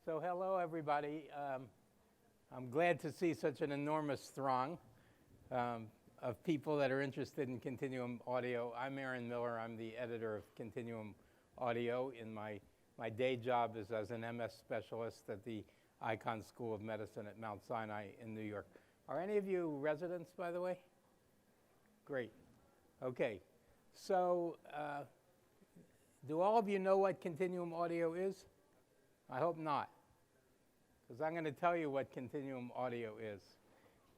So hello, everybody. I'm glad to see such an enormous throng of people that are interested in Continuum Audio. I'm Aaron Miller. I'm the editor of Continuum Audio. In my day job is as an MS specialist at the Icahn School of Medicine at Mount Sinai in New York. Are any of you residents, by the way? Great. Okay. So do all of you know what Continuum Audio is? I hope not, because I'm going to tell you what Continuum Audio is.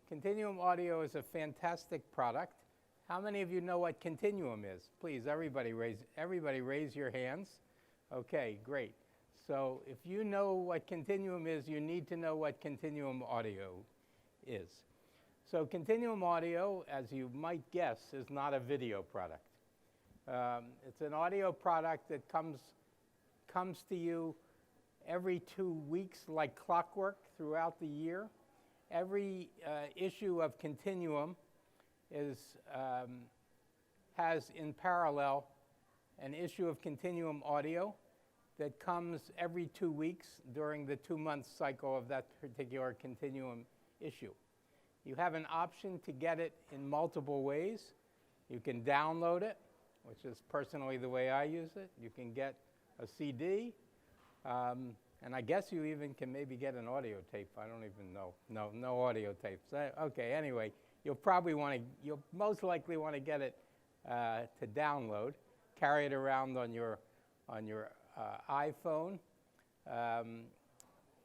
Continuum Audio is a fantastic product. How many of you know what Continuum is? Please, everybody raise your hands. Okay, great. So if you know what Continuum is, you need to know what Continuum Audio is. So Continuum Audio, as you might guess, is not a video product. It's an audio product that comes to you every 2 weeks like clockwork throughout the year. Every issue of Continuum has in parallel an issue of Continuum Audio that comes every 2 weeks during the 2-month cycle of that particular Continuum issue. You have an option to get it in multiple ways. You can download it, which is personally the way I use it. You can get a CD. And I guess you even can maybe get an audio tape. I don't even know. No audio tapes. Okay, anyway, you'll most likely want to get it to download, carry it around on your iPhone,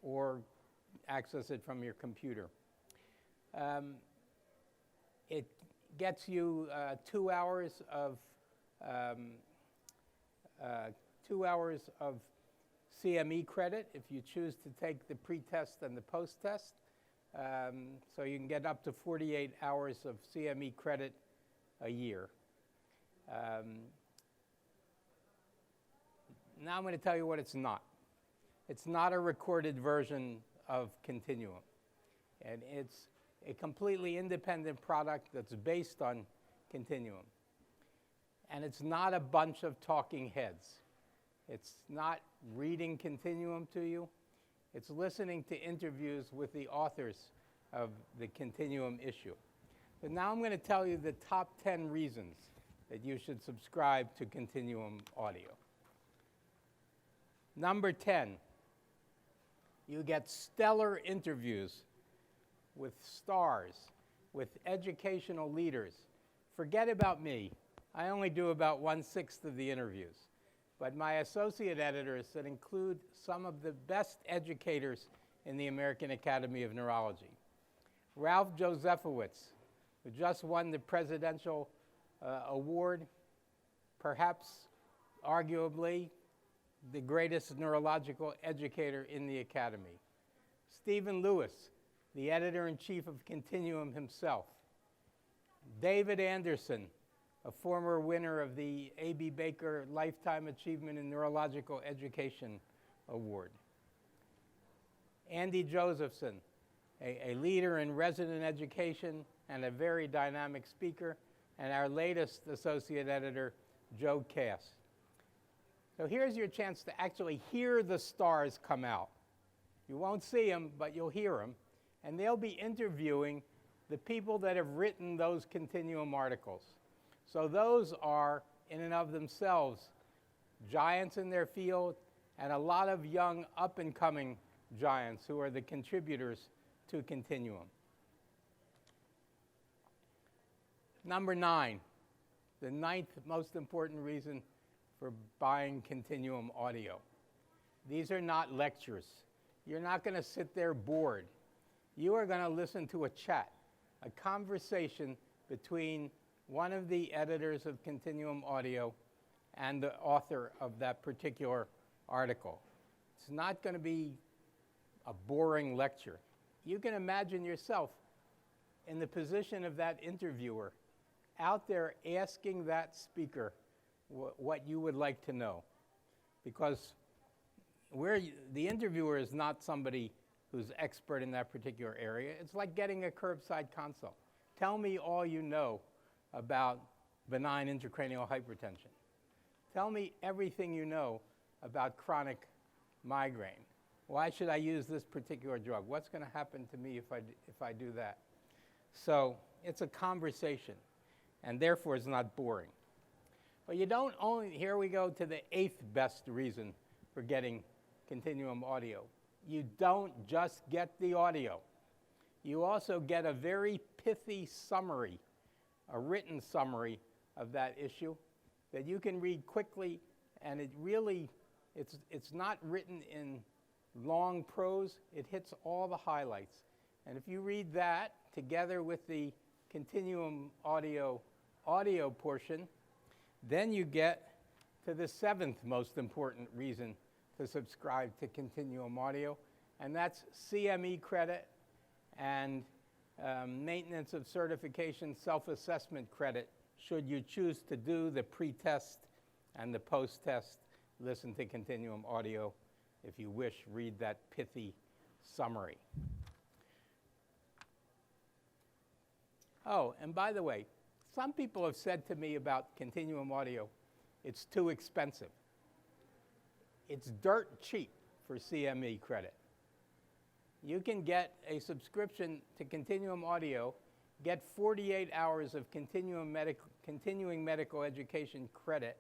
or access it from your computer. It gets you 2 hours of 2 hours of CME Credit if you choose to take the pre-test and the post-test. So you can get up to 48 hours of CME Credit a year. Now I'm going to tell you what it's not. It's not a recorded version of Continuum. And it's a completely independent product that's based on Continuum. And it's not a bunch of talking heads. It's not reading Continuum to you. It's listening to interviews with the authors of the Continuum issue. But now I'm going to tell you the top 10 reasons that you should subscribe to Continuum Audio. Number 10, you get stellar interviews with stars, with educational leaders. Forget about me. I only do about 1/6 of the interviews. But my associate editors that include some of the best educators in the American Academy of Neurology. Ralph Josephowitz, who just won the presidential award, perhaps arguably the greatest neurological educator in the Academy. Stephen Lewis, the editor-in-chief of Continuum himself. David Anderson, a former winner of the A.B. Baker Lifetime Achievement in Neurological Education Award. Andy Josephson, a leader in resident education and a very dynamic speaker, and our latest associate editor, Joe Cass. So here's your chance to actually hear the stars come out. You won't see them, but you'll hear them, and they'll be interviewing the people that have written those Continuum articles. So those are, in and of themselves, giants in their field, and a lot of young up-and-coming giants who are the contributors to Continuum. Number 9, the 9th most important reason for buying Continuum Audio. These are not lectures. You're not going to sit there bored. You are going to listen to a chat, a conversation between one of the editors of Continuum Audio and the author of that particular article. It's not going to be a boring lecture. You can imagine yourself in the position of that interviewer out there asking that speaker what you would like to know. Because the interviewer is not somebody who's expert in that particular area. It's like getting a curbside consult. Tell me all you know about benign intracranial hypertension. Tell me everything you know about chronic migraine. Why should I use this particular drug? What's going to happen to me if I do that? So it's a conversation, and therefore it's not boring. But you don't only, here we go to the 8th best reason for getting Continuum audio. You don't just get the audio. You also get a very pithy summary, a written summary of that issue that you can read quickly, and it really, it's not written in long prose. It hits all the highlights. And if you read that together with the Continuum audio portion, then you get to the 7th most important reason to subscribe to Continuum audio, and that's CME credit and maintenance of certification self-assessment credit should you choose to do the pre-test and the post-test. Listen to Continuum audio. If you wish, read that pithy summary. Oh, and by the way, some people have said to me about Continuum audio, it's too expensive. It's dirt cheap for CME credit. You can get a subscription to Continuum audio, get 48 hours of continuing medical education credit,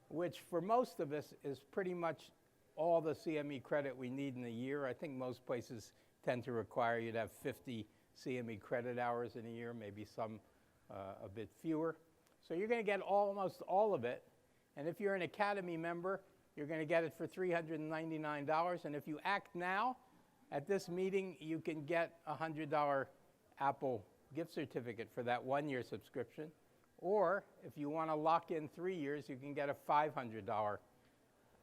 which for most of us is pretty much all the CME credit we need in a year. I think most places tend to require you to have 50 CME credit hours in a year, maybe some a bit fewer. So you're going to get almost all of it. And if you're an Academy member, you're going to get it for $399. And if you act now, at this meeting, you can get a $100 Apple gift certificate for that 1-year subscription. Or if you want to lock in 3 years, you can get a $500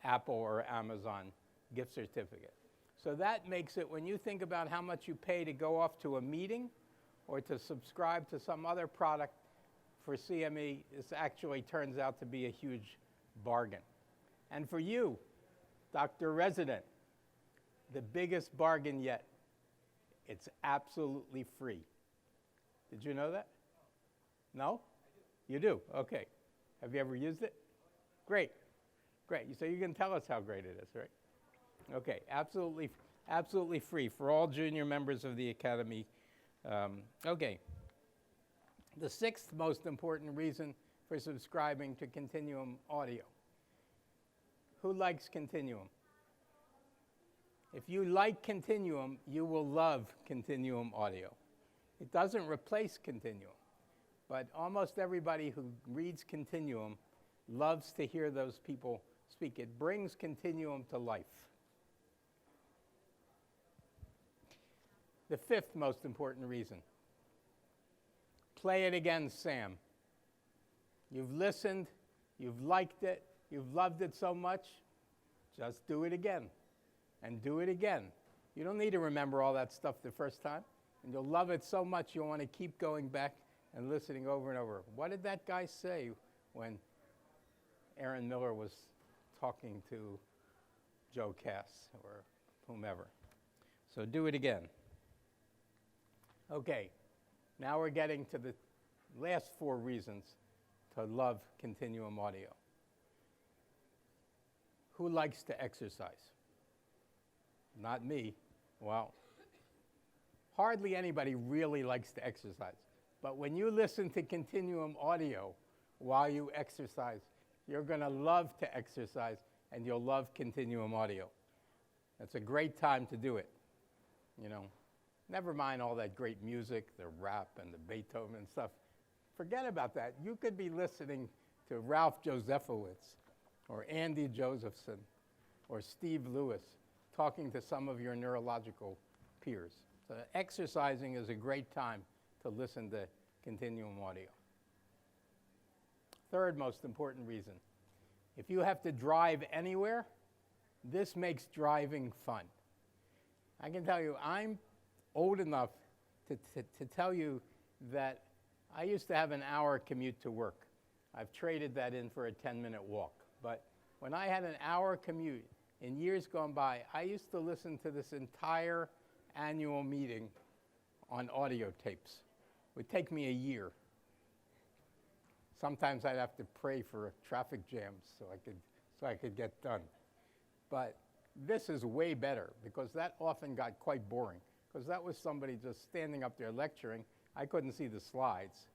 Apple or Amazon gift certificate. So that makes it, when you think about how much you pay to go off to a meeting or to subscribe to some other product for CME, this actually turns out to be a huge bargain. And for you, Dr. Resident, the biggest bargain yet, it's absolutely free. Did you know that? No? You do? Okay. Have you ever used it? Great. Great. So you can tell us how great it is, right? Okay. Absolutely free for all junior members of the Academy. Okay. The 6th most important reason for subscribing to Continuum audio. Who likes Continuum? If you like Continuum, you will love Continuum audio. It doesn't replace Continuum, but almost everybody who reads Continuum loves to hear those people speak. It brings Continuum to life. The 5th most important reason. Play it again, Sam. You've listened, you've liked it, you've loved it so much, just do it again. And do it again. You don't need to remember all that stuff the first time. And you'll love it so much you'll want to keep going back and listening over and over. What did that guy say when Aaron Miller was talking to Joe Cass or whomever? So do it again. Okay, now we're getting to the last 4 reasons to love Continuum audio. Who likes to exercise? Not me. Well, hardly anybody really likes to exercise. But when you listen to Continuum audio while you exercise, you're going to love to exercise, and you'll love Continuum audio. It's a great time to do it. You know, never mind all that great music, the rap and the Beethoven and stuff. Forget about that. You could be listening to Ralph Josephowitz or Andy Josephson or Steve Lewis talking to some of your neurological peers. So exercising is a great time to listen to Continuum audio. 3rd most important reason. If you have to drive anywhere, this makes driving fun. I can tell you, I'm old enough to tell you that I used to have an hour commute to work. I've traded that in for a 10-minute walk. But when I had an hour commute, in years gone by, I used to listen to this entire annual meeting on audio tapes. It would take me a year. Sometimes I'd have to pray for traffic jams so I could get done. But This is way better because that often got quite boring because that was somebody just standing up there lecturing. I couldn't see the slides.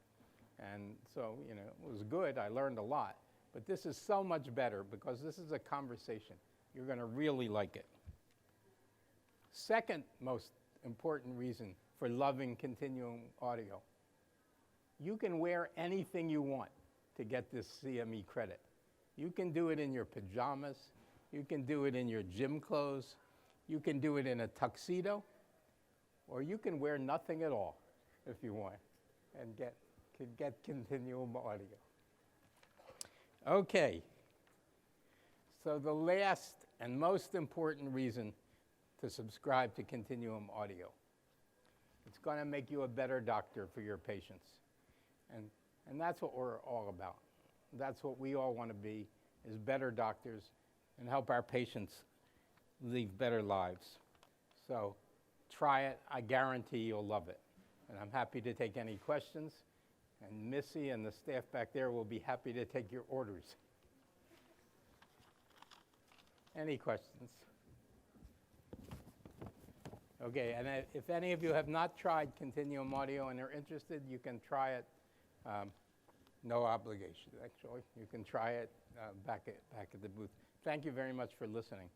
And so, you know, it was good. I learned a lot. But this is so much better because this is a conversation. You're going to really like it. Second most important reason for loving Continuum audio. You can wear anything you want to get this CME credit. You can do it in your pajamas. You can do it in your gym clothes. You can do it in a tuxedo. Or you can wear nothing at all if you want and get Continuum audio. Okay. So the last and most important reason to subscribe to Continuum audio. It's going to make you a better doctor for your patients. And that's what we're all about. That's what we all want to be, is better doctors and help our patients live better lives. So try it. I guarantee you'll love it. And I'm happy to take any questions. And Missy and the staff back there will be happy to take your orders. Any questions? Okay, and if any of you have not tried Continuum audio and are interested, you can try it. No obligation, actually. You can try it back at the booth. Thank you very much for listening.